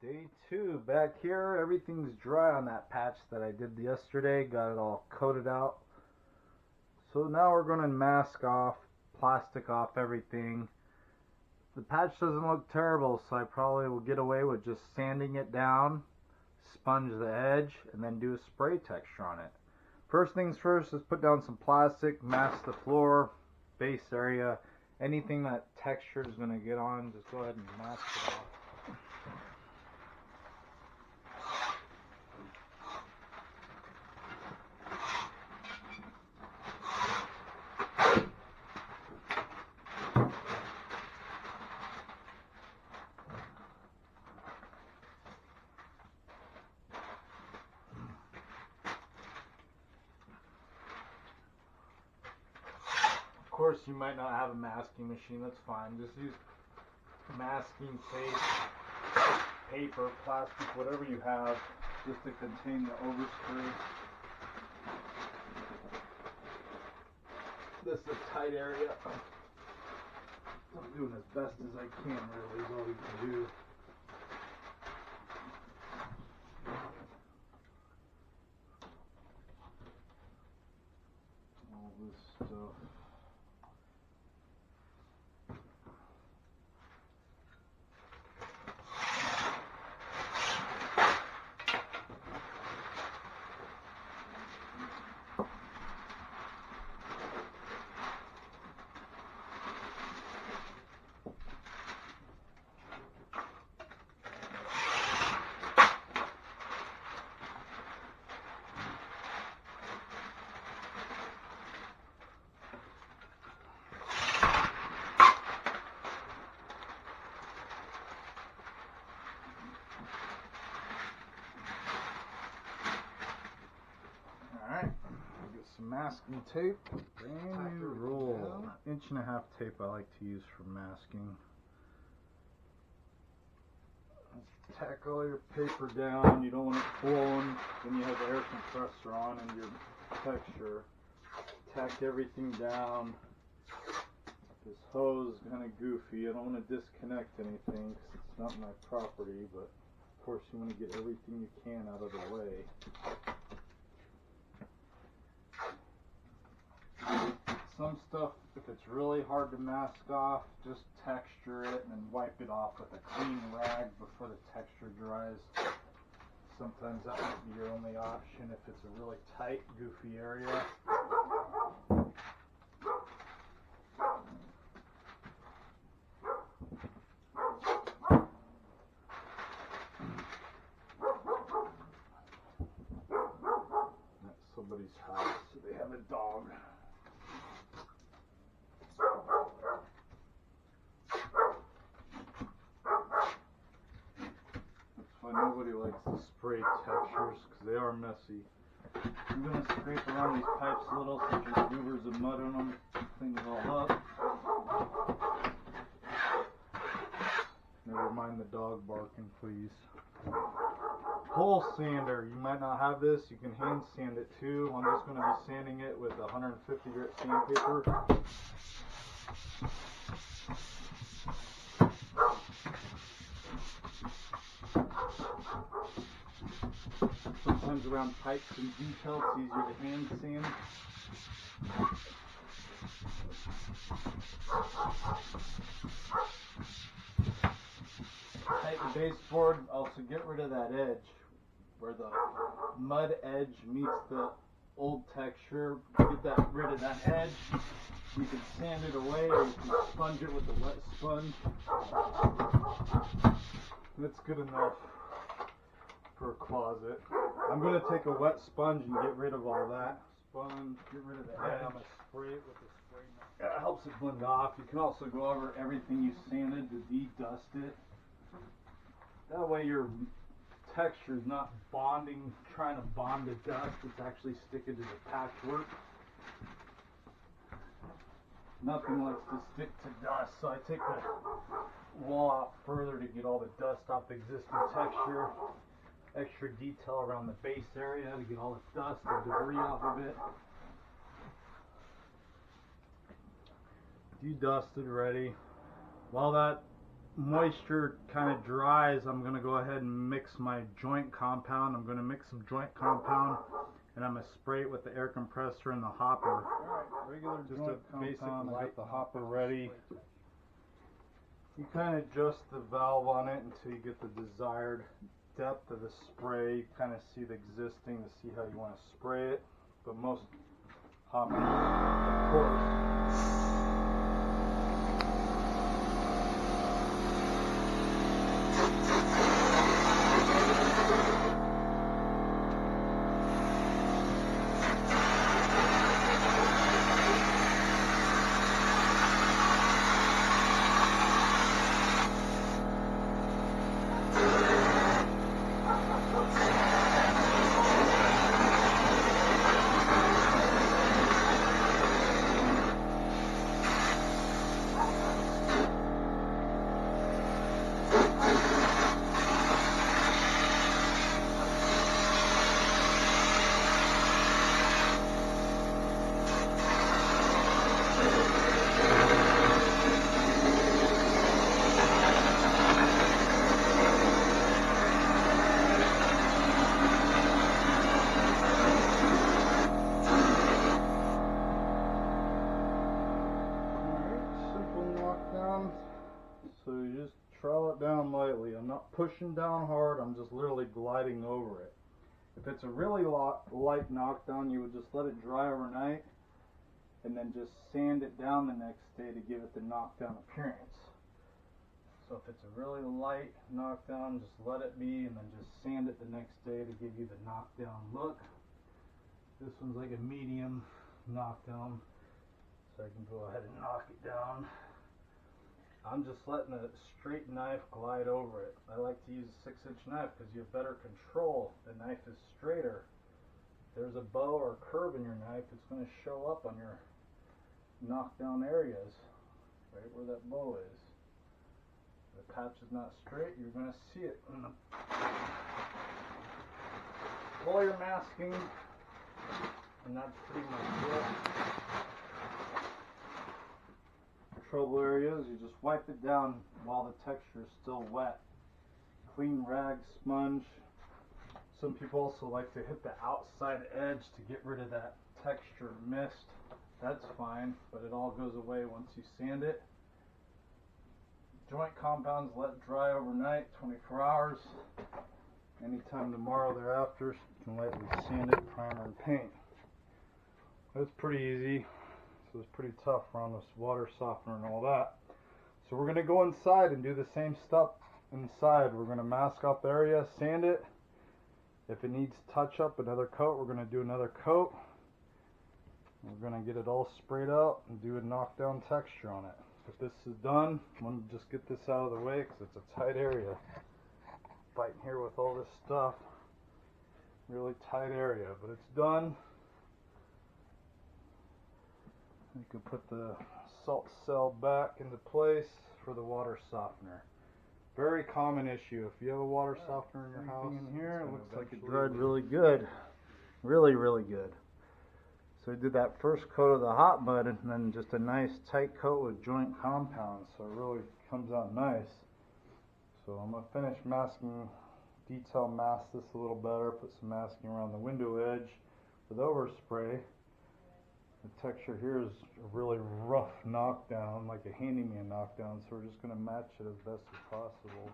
Day 2, back here. Everything's dry on that patch that I did yesterday. Got it all coated out. So now we're going to mask off, plastic off everything. The patch doesn't look terrible, so I probably will get away with just sanding it down, sponge the edge, and then do a spray texture on it. First things first is put down some plastic, mask the floor, base area. Anything that texture is going to get on, just go ahead and mask it off. Of course, you might not have a masking machine, that's fine. Just use masking tape, paper, plastic, whatever you have, just to contain the overspray. This is a tight area. I'm doing as best as I can, really, is all we can do. All this stuff. Masking tape, brand new roll. 1.5 tape I like to use for masking. Tack all your paper down. You don't want it flowing. Then you have the air compressor on and your texture. Tack everything down. This hose is kind of goofy. I don't want to disconnect anything because it's not my property, but of course you want to get everything you can out of the way. Some stuff, if it's really hard to mask off, just texture it and then wipe it off with a clean rag before the texture dries. Sometimes that might be your only option if it's a really tight, goofy area. That's somebody's house, so they have a dog. Nobody likes to spray textures because they are messy. I'm going to scrape around these pipes a little so there's rivers of mud on them, clean it all up. Never mind the dog barking, please. Pole sander. You might not have this. You can hand sand it too. I'm just going to be sanding it with 150 grit sandpaper. Sometimes around pipes and details, it's easier to hand sand. Tighten the baseboard. Also get rid of that edge where the mud edge meets the old texture. Get rid of that edge. You can sand it away or you can sponge it with a wet sponge. That's good enough for a closet. I'm going to take a wet sponge and get rid of all that. Sponge, get rid of the edge. I'm going to spray it with a spray knife. It helps it blend off. You can also go over everything you sanded to de-dust it. That way your texture is not bonding, trying to bond to dust. It's actually sticking to the patchwork. Nothing likes to stick to dust, so I take the wall out further to get all the dust off the existing texture. Extra detail around the base area to get all the dust and debris off of it. De-dusted, ready. While that moisture kind of dries, I'm going to go ahead and mix my joint compound. I'm going to mix some joint compound, and I'm going to spray it with the air compressor and the hopper. Alright, regular Just joint a basic compound. I light got the hopper ready. You kind of adjust the valve on it until you get the desired depth of the spray. You kind of see the existing to see how you want to spray it. But most hoppers, of course, so you just trowel it down lightly. I'm not pushing down hard, I'm just literally gliding over it. If it's a really light knockdown, you would just let it dry overnight and then just sand it down the next day to give it the knockdown appearance. So if it's a really light knockdown, just let it be and then just sand it the next day to give you the knockdown look. This one's like a medium knockdown, so I can go ahead and knock it down. I'm just letting a straight knife glide over it. I like to use a 6-inch knife because you have better control. The knife is straighter. If there's a bow or curve in your knife, it's going to show up on your knockdown areas, right where that bow is. If the patch is not straight, you're going to see it. While you're masking, and that's pretty much it. Trouble areas, you just wipe it down while the texture is still wet. Clean rag, sponge. Some people also like to hit the outside edge to get rid of that texture mist. That's fine, but it all goes away once you sand it. Joint compounds let dry overnight, 24 hours. Anytime tomorrow thereafter, you can lightly sand it, primer, and paint. That's pretty easy. So it's pretty tough around this water softener and all that. So we're going to go inside and do the same stuff inside. We're going to mask off the area, sand it. If it needs touch up, another coat, we're going to do another coat. We're going to get it all sprayed out and do a knockdown texture on it. If this is done, I'm going to just get this out of the way because it's a tight area. Fighting here with all this stuff. Really tight area, but it's done. You can put the salt cell back into place for the water softener. Very common issue. If you have a water softener in your house, in here, it looks like it dried really good. Really, really good. So we did that first coat of the hot mud and then just a nice tight coat with joint compound. So it really comes out nice. So I'm going to finish masking, detail mask this a little better, put some masking around the window edge with overspray. The texture here is a really rough knockdown, like a handyman knockdown, so we're just going to match it as best as possible.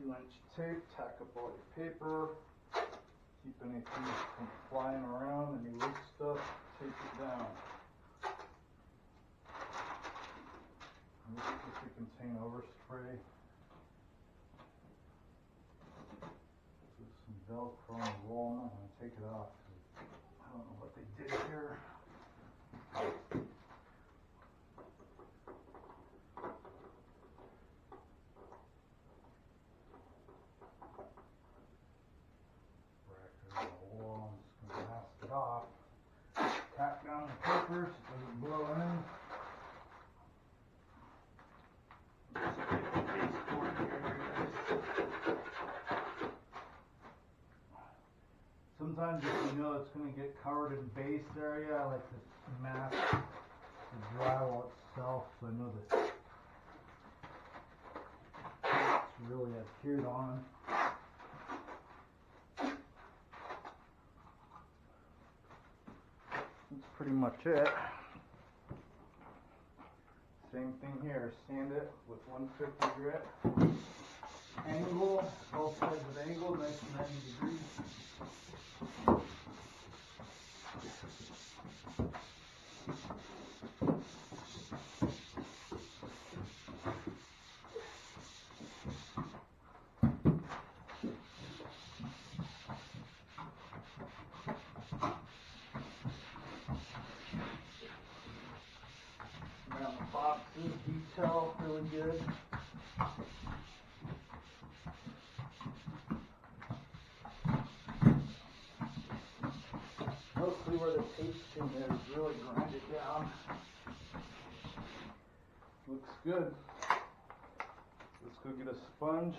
2-inch tape, tack up all your paper, keep anything from flying around, any loose stuff, take it down. And this is just to contain overspray. There's some Velcro on the wall. I'm not going to take it off because I don't know what they did here. Off. Tack down the paper so it doesn't blow in. Sometimes if you know it's going to get covered in base area, I like to mask the drywall itself so I know that it's really adhered on. That's pretty much it. Same thing here. Sand it with 150 grit. Angle, both sides of angle, nice and 90 degrees. Around the boxes, detail really good. Mostly where the tape's in there is really grind it down. Looks good. Let's go get a sponge.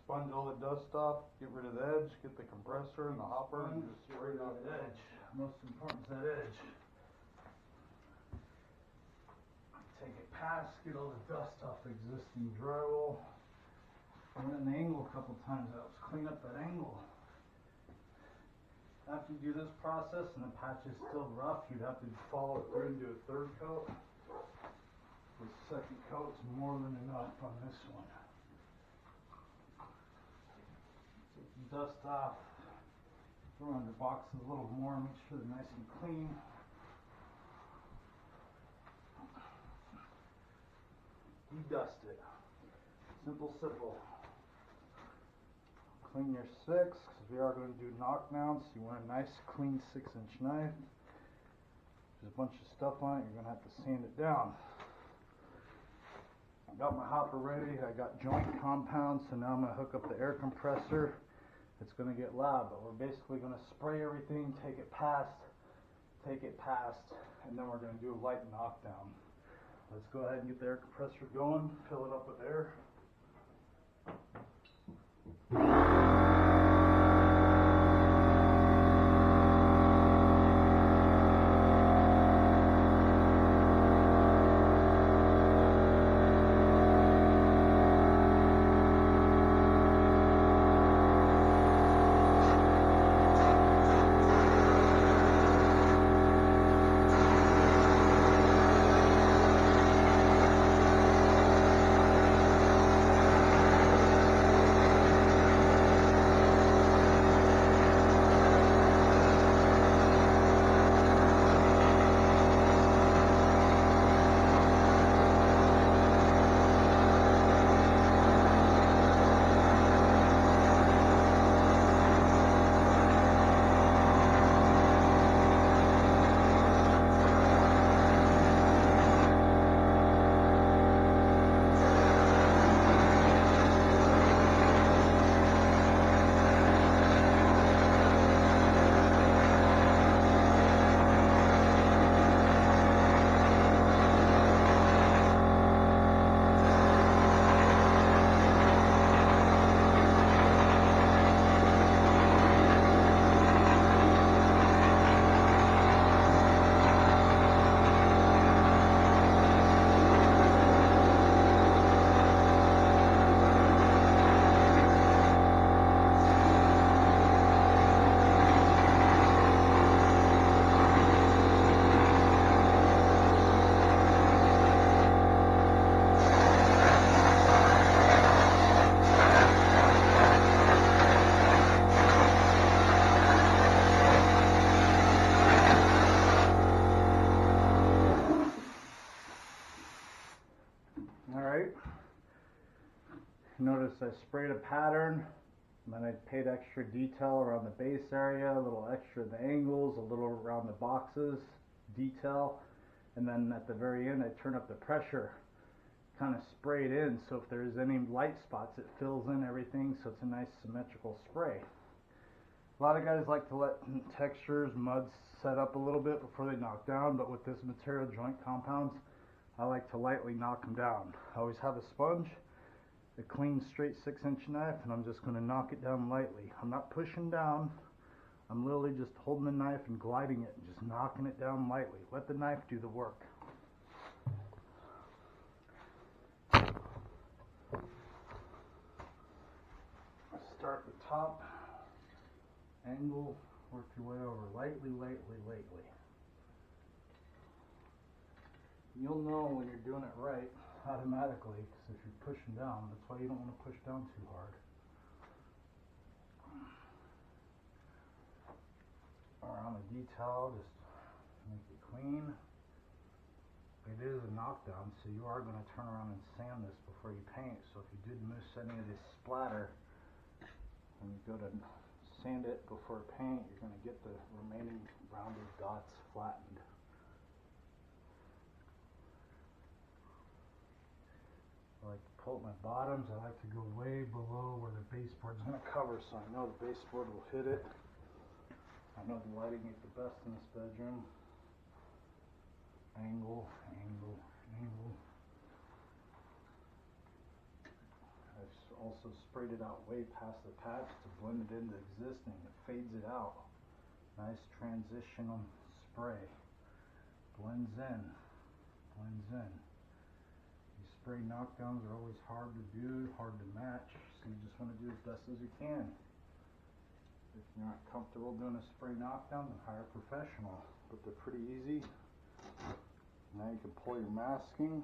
Sponge all the dust off, get rid of the edge, get the compressor and the hopper, and just spray it off the edge. Most important is that edge. Take it past, get all the dust off the existing drywall. I went in the angle a couple times, that was clean up that angle. After you do this process and the patch is still rough, you'd have to follow it through and do a third coat. The second coat's more than enough on this one. Take the dust off, throw in the boxes a little more, make sure they're nice and clean. Dedust it. Simple, simple. Clean your 6, because we are going to do knockdowns. You want a nice, clean 6-inch knife. There's a bunch of stuff on it. You're going to have to sand it down. I got my hopper ready. I got joint compound, so now I'm going to hook up the air compressor. It's going to get loud, but we're basically going to spray everything, take it past, and then we're going to do a light knockdown. Let's go ahead and get the air compressor going, fill it up with air. notice I sprayed a pattern, and then I paid extra detail around the base area, a little extra in the angles, a little around the boxes, detail, and then at the very end I turn up the pressure, kind of spray it in, so if there's any light spots it fills in everything, so it's a nice symmetrical spray. A lot of guys like to let textures, muds set up a little bit before they knock down, but with this material joint compounds, I like to lightly knock them down. I always have a sponge, a clean straight 6-inch knife, and I'm just going to knock it down lightly. I'm not pushing down, I'm literally just holding the knife and gliding it and just knocking it down lightly. Let the knife do the work. Start the top, angle, work your way over lightly, lightly, lightly. You'll know when you're doing it right automatically, because if you're pushing down, that's why you don't want to push down too hard. Around the detail, just make it clean. It is a knockdown, so you are going to turn around and sand this before you paint. So if you did miss any of this splatter, when you go to sand it before paint, you're going to get the remaining rounded dots flattened. I like to pull at my bottoms. I like to go way below where the baseboard's going to cover, so I know the baseboard will hit it. I know the lighting ain't the best in this bedroom. Angle, angle, angle. I've also sprayed it out way past the patch to blend it into existing. It fades it out. Nice transitional spray. Blends in, blends in. These spray knockdowns are always hard to do, hard to match, so you just want to do as best as you can. If you're not comfortable doing a spray knockdown, then hire a professional. But they're pretty easy. Now you can pull your masking.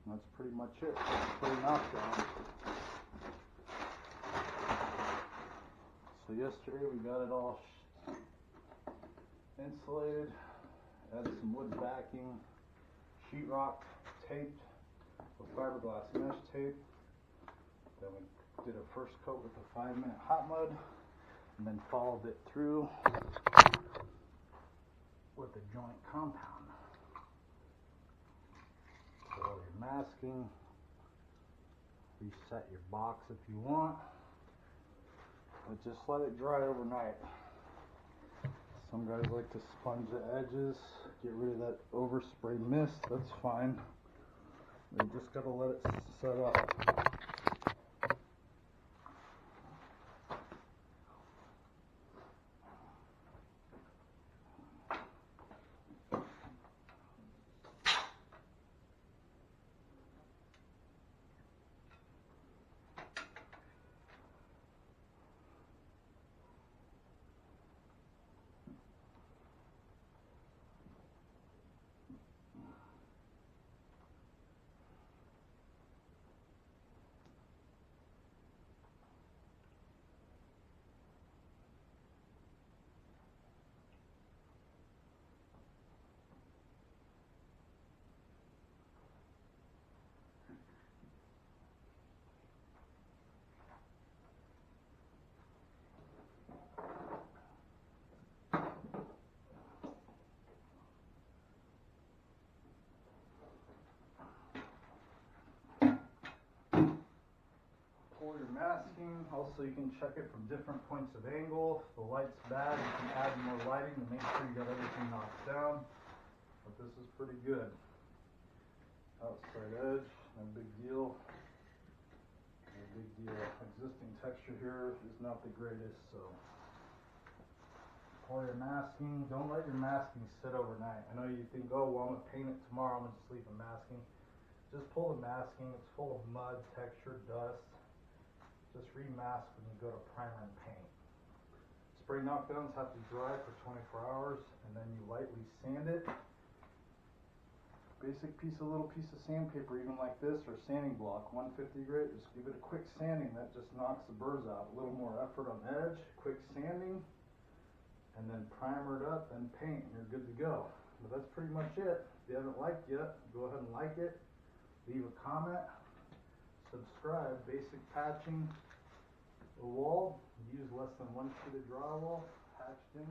And that's pretty much it. Spray knockdown. So yesterday we got it all insulated. Added some wood backing, sheetrock taped with fiberglass mesh tape. Then we did a first coat with a 5-minute hot mud, and then followed it through with a joint compound. So all your masking, reset your box if you want, but just let it dry overnight. Some guys like to sponge the edges, get rid of that overspray mist, that's fine. You just gotta let it set up. Masking, also you can check it from different points of angle. If the light's bad, you can add more lighting to make sure you got everything knocked down. But this is pretty good. Outside edge, no big deal. No big deal. Existing texture here is not the greatest, so pour your masking. Don't let your masking sit overnight. I know you think, oh well, I'm gonna paint it tomorrow, I'm gonna just leave the masking. Just pull the masking, it's full of mud, texture, dust. Just remask when you go to primer and paint. Spray knockdowns have to dry for 24 hours, and then you lightly sand it. Basic little piece of sandpaper, even like this, or sanding block, 150 grit. Just give it a quick sanding. That just knocks the burrs out. A little more effort on the edge, quick sanding, and then primer it up and paint, and you're good to go. But that's pretty much it. If you haven't liked yet, go ahead and like it. Leave a comment. subscribe. Basic patching the wall. Use less than 1 sheet of drywall, patched in.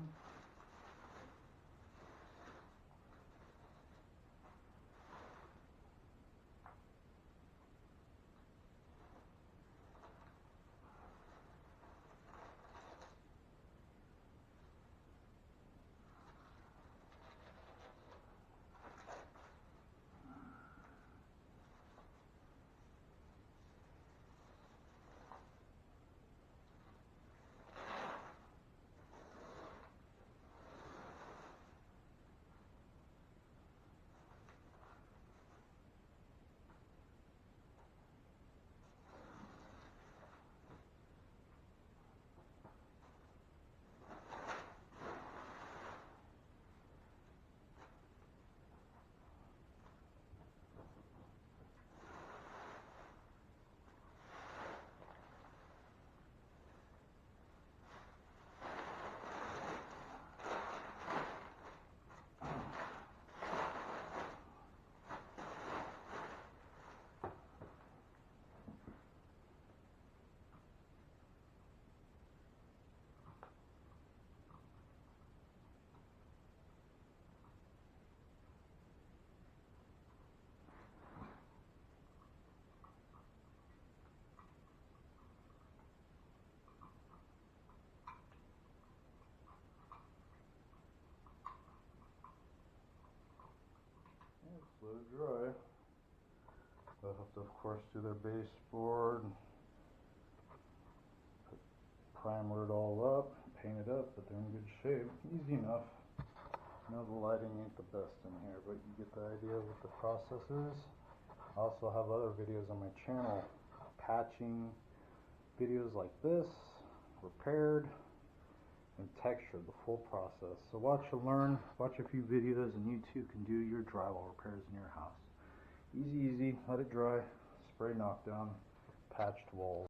Just let it dry. They'll have to, of course, do their baseboard, primer it all up, paint it up, but they're in good shape. Easy enough. I know the lighting ain't the best in here, but you get the idea of what the process is. I also have other videos on my channel, patching videos like this, repaired, and texture, the full process. So watch and learn, watch a few videos, and you too can do your drywall repairs in your house. Easy, easy, let it dry, spray knockdown, patched walls.